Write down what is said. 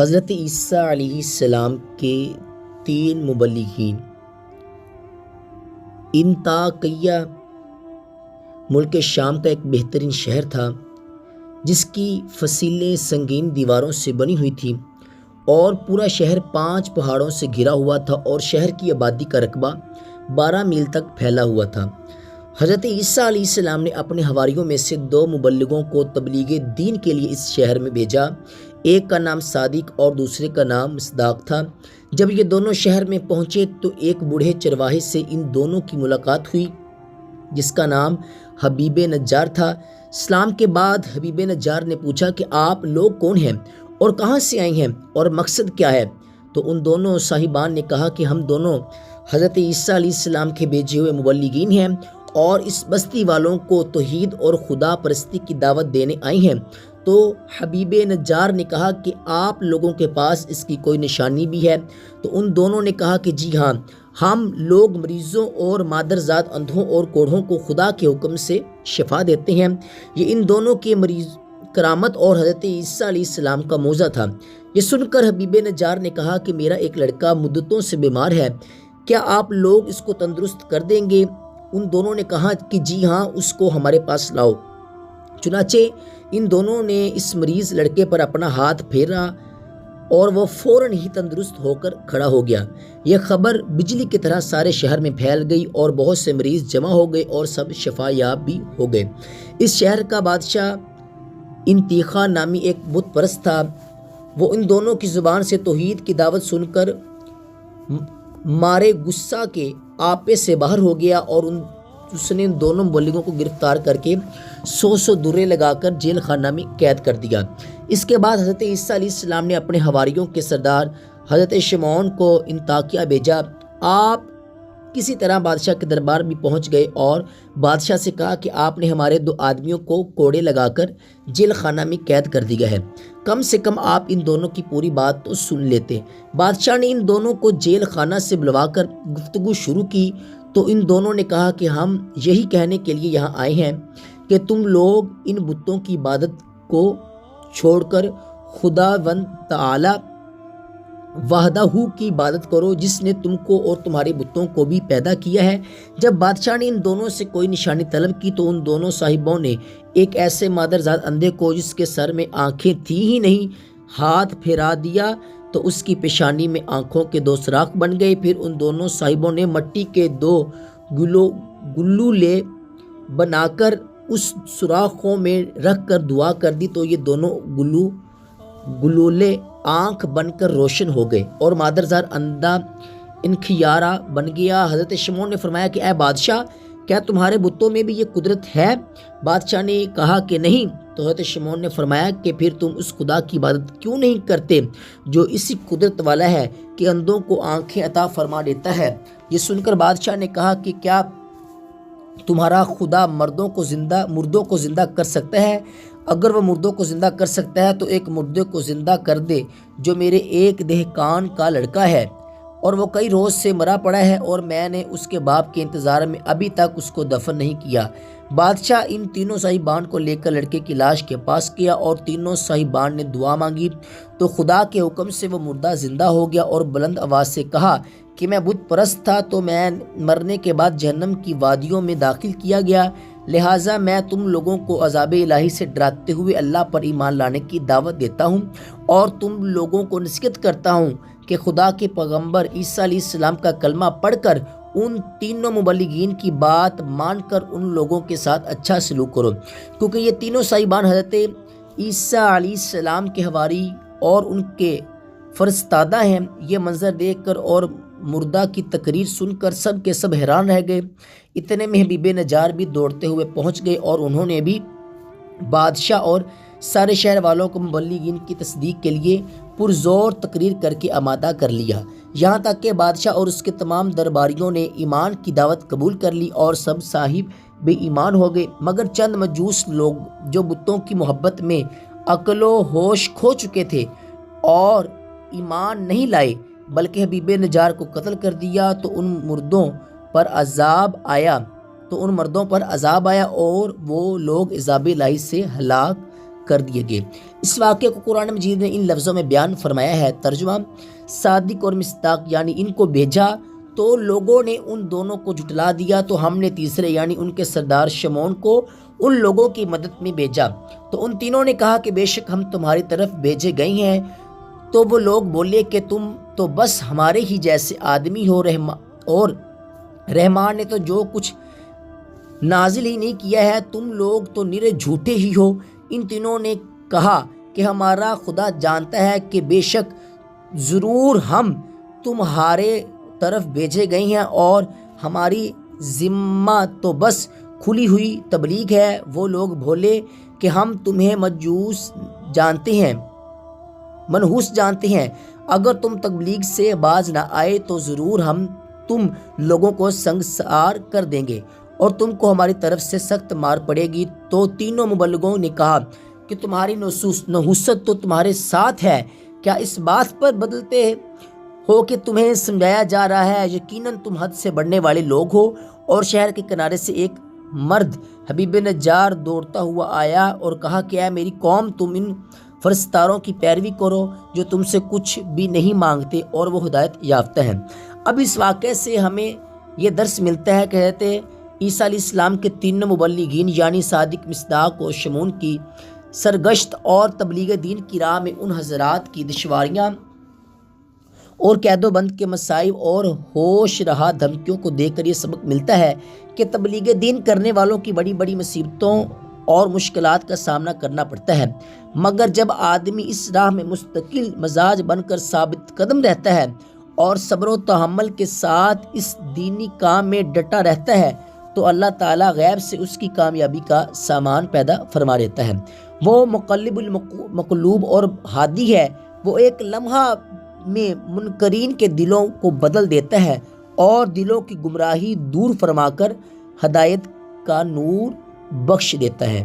حضرت عیسیٰ علیہ السلام کے 3 مبلغین انطاکیہ ملک شام کا ایک بہترین شہر تھا جس کی فصیلیں سنگین دیواروں سے بنی ہوئی تھیں اور پورا شہر 5 پہاڑوں سے گھرا ہوا تھا اور شہر کی آبادی کا رقبہ 12 میل تک پھیلا ہوا تھا۔ حضرت عیسیٰ علیہ السلام نے اپنے حواریوں میں سے 2 مبلغوں کو تبلیغ دین کے لیے اس شہر میں بھیجا۔ ایک کا نام صادق اور دوسرے کا نام مصداق تھا۔ جب یہ دونوں شہر میں پہنچے تو ایک بوڑھے چرواہے سے ان دونوں کی ملاقات ہوئی جس کا نام حبیب نجار تھا۔ سلام کے بعد حبیب نجار نے پوچھا کہ آپ لوگ کون ہیں اور کہاں سے آئے ہیں اور مقصد کیا ہے؟ تو ان دونوں صاحبان نے کہا کہ ہم دونوں حضرت عیسیٰ علیہ السلام کے بھیجے ہوئے مبلغین ہیں اور اس بستی والوں کو توحید اور خدا پرستی کی دعوت دینے آئے ہیں۔ تو حبیب نجار نے کہا کہ آپ لوگوں کے پاس اس کی کوئی نشانی بھی ہے؟ تو ان دونوں نے کہا کہ جی ہاں، ہم لوگ مریضوں اور مادرزاد اندھوں اور کوڑھوں کو خدا کے حکم سے شفا دیتے ہیں۔ یہ ان دونوں کے مریض کرامت اور حضرت عیسیٰ علیہ السلام کا معجزہ تھا۔ یہ سن کر حبیب نجار نے کہا کہ میرا ایک لڑکا مدتوں سے بیمار ہے، کیا آپ لوگ اس کو تندرست کر دیں گے؟ ان دونوں نے کہا کہ جی ہاں، اس کو ہمارے پاس لاؤ۔ چنانچہ ان دونوں نے اس مریض لڑکے پر اپنا ہاتھ پھیرا اور وہ فوراً ہی تندرست ہو کر کھڑا ہو گیا۔ یہ خبر بجلی کی طرح سارے شہر میں پھیل گئی اور بہت سے مریض جمع ہو گئے اور سب شفا یاب بھی ہو گئے۔ اس شہر کا بادشاہ انتیخا نامی ایک بت پرست تھا۔ وہ ان دونوں کی زبان سے توحید کی دعوت سن کر مارے غصہ کے آپے سے باہر ہو گیا اور اس نے ان دونوں مبلغوں کو گرفتار کر کے 100 درے لگا کر جیل خانہ میں قید کر دیا۔ اس کے بعد حضرت عیسیٰ علیہ السلام نے اپنے حواریوں کے سردار حضرت شمعون کو انطاکیہ بھیجا۔ آپ کسی طرح بادشاہ کے دربار بھی پہنچ گئے اور بادشاہ سے کہا کہ آپ نے ہمارے 2 آدمیوں کو کوڑے لگا کر جیل خانہ میں قید کر دیا ہے، کم سے کم آپ ان دونوں کی پوری بات تو سن لیتے۔ بادشاہ نے ان دونوں کو جیل خانہ سے بلوا کر گفتگو شروع کی تو ان دونوں نے کہا کہ ہم یہی کہنے کے لیے یہاں آئے ہیں کہ تم لوگ ان بتوں کی عبادت کو چھوڑ کر خداوند تعالی وحدہ کی عبادت کرو جس نے تم کو اور تمہارے بتوں کو بھی پیدا کیا ہے۔ جب بادشاہ نے ان دونوں سے کوئی نشانی طلب کی تو ان دونوں صاحبوں نے ایک ایسے مادرزاد اندھے کو جس کے سر میں آنکھیں تھی ہی نہیں ہاتھ پھیرا دیا تو اس کی پیشانی میں آنکھوں کے 2 سوراخ بن گئے۔ پھر ان دونوں صاحبوں نے مٹی کے 2 گلولے بنا کر اس سوراخوں میں رکھ کر دعا کر دی تو یہ دونوں گلولے آنکھ بن کر روشن ہو گئے اور مادرزاد اندھا انخیارہ بن گیا۔ حضرت شمعون نے فرمایا کہ اے بادشاہ، کیا تمہارے بتوں میں بھی یہ قدرت ہے؟ بادشاہ نے کہا کہ نہیں۔ تو حضرت شمعون نے فرمایا کہ پھر تم اس خدا کی عبادت کیوں نہیں کرتے جو اسی قدرت والا ہے کہ اندھوں کو آنکھیں عطا فرما دیتا ہے؟ یہ سن کر بادشاہ نے کہا کہ کیا تمہارا خدا مردوں کو زندہ کر سکتا ہے؟ اگر وہ مردوں کو زندہ کر سکتا ہے تو ایک مردے کو زندہ کر دے جو میرے ایک دہقان کا لڑکا ہے اور وہ کئی روز سے مرا پڑا ہے اور میں نے اس کے باپ کے انتظار میں ابھی تک اس کو دفن نہیں کیا۔ بادشاہ ان تینوں صاحبان کو لے کر لڑکے کی لاش کے پاس کیا اور تینوں صاحبان نے دعا مانگی تو خدا کے حکم سے وہ مردہ زندہ ہو گیا اور بلند آواز سے کہا کہ میں بت پرست تھا تو میں مرنے کے بعد جہنم کی وادیوں میں داخل کیا گیا، لہٰذا میں تم لوگوں کو عذاب الہی سے ڈراتے ہوئے اللہ پر ایمان لانے کی دعوت دیتا ہوں اور تم لوگوں کو نصیحت کرتا ہوں کہ خدا کے پیغمبر عیسیٰ علیہ السلام کا کلمہ پڑھ کر ان تینوں مبلغین کی بات مان کر ان لوگوں کے ساتھ اچھا سلوک کرو، کیونکہ یہ تینوں صاحبان حضرت عیسیٰ علیہ السلام کے حواری اور ان کے فرستادہ ہیں۔ یہ منظر دیکھ کر اور مردہ کی تقریر سن کر سب کے سب حیران رہ گئے۔ اتنے میں حبیب نجار بھی دوڑتے ہوئے پہنچ گئے اور انہوں نے بھی بادشاہ اور سارے شہر والوں کو مبلغین کی تصدیق کے لیے پرزور تقریر کر کے آمادہ کر لیا، یہاں تک کہ بادشاہ اور اس کے تمام درباریوں نے ایمان کی دعوت قبول کر لی اور سب صاحب بے ایمان ہو گئے، مگر چند مجوس لوگ جو بتوں کی محبت میں عقل و ہوش کھو چکے تھے اور ایمان نہیں لائے بلکہ حبیب نجار کو قتل کر دیا تو ان مردوں پر عذاب آیا اور وہ لوگ عذاب الہی سے ہلاک کر دیے گئے۔ اس واقعے کو قرآن مجید نے ان لفظوں میں بیان فرمایا ہے۔ ترجمہ: صادق اور مصداق یعنی ان کو بھیجا تو لوگوں نے ان دونوں کو جھٹلا دیا، تو ہم نے تیسرے یعنی ان کے سردار شمعون کو ان لوگوں کی مدد میں بھیجا، تو ان تینوں نے کہا کہ بے شک ہم تمہاری طرف بھیجے گئے ہیں۔ تو وہ لوگ بولے کہ تم تو بس ہمارے ہی جیسے آدمی ہو، اور رحمان نے تو جو کچھ نازل ہی نہیں کیا ہے، تم لوگ تو نرے جھوٹے ہی ہو۔ ان تینوں نے کہا کہ ہمارا خدا جانتا ہے کہ بے شک ضرور ہم تمہارے طرف بھیجے گئے ہیں، اور ہماری ذمہ تو بس کھلی ہوئی تبلیغ ہے۔ وہ لوگ بولے کہ ہم تمہیں منحوس جانتے ہیں، اگر تم تبلیغ سے باز نہ آئے تو ضرور ہم تم لوگوں کو سنگسار کر دیں گے، اور تم کو ہماری طرف سے سخت مار پڑے گی۔ تو تینوں مبلغوں نے کہا کہ تمہاری نحوست تو تمہارے ساتھ ہے، کیا اس بات پر بدلتے ہو کہ تمہیں سمجھایا جا رہا ہے؟ یقیناً تم حد سے بڑھنے والے لوگ ہو۔ اور شہر کے کنارے سے ایک مرد حبیب نجار دوڑتا ہوا آیا اور کہا کہ اے میری قوم، تم ان فرستاروں کی پیروی کرو جو تم سے کچھ بھی نہیں مانگتے اور وہ ہدایت یافتہ ہیں۔ اب اس واقعے سے ہمیں یہ درس ملتا ہے کہ حضرت عیسیٰ علیہ السلام کے تینوں مبلغین یعنی صادق، مصداق اور شمعون کی سرگشت اور تبلیغ دین کی راہ میں ان حضرات کی دشواریاں اور قید و بند کے مصائب اور ہوش رہا دھمکیوں کو دیکھ کر یہ سبق ملتا ہے کہ تبلیغ دین کرنے والوں کی بڑی بڑی مصیبتوں اور مشکلات کا سامنا کرنا پڑتا ہے، مگر جب آدمی اس راہ میں مستقل مزاج بن کر ثابت قدم رہتا ہے اور صبر و تحمل کے ساتھ اس دینی کام میں ڈٹا رہتا ہے، تو اللہ تعالیٰ غیب سے اس کی کامیابی کا سامان پیدا فرما لیتا ہے۔ وہ مقلب المقلوب اور ہادی ہے، وہ ایک لمحہ میں منکرین کے دلوں کو بدل دیتا ہے اور دلوں کی گمراہی دور فرما کر ہدایت کا نور بخش دیتا ہے۔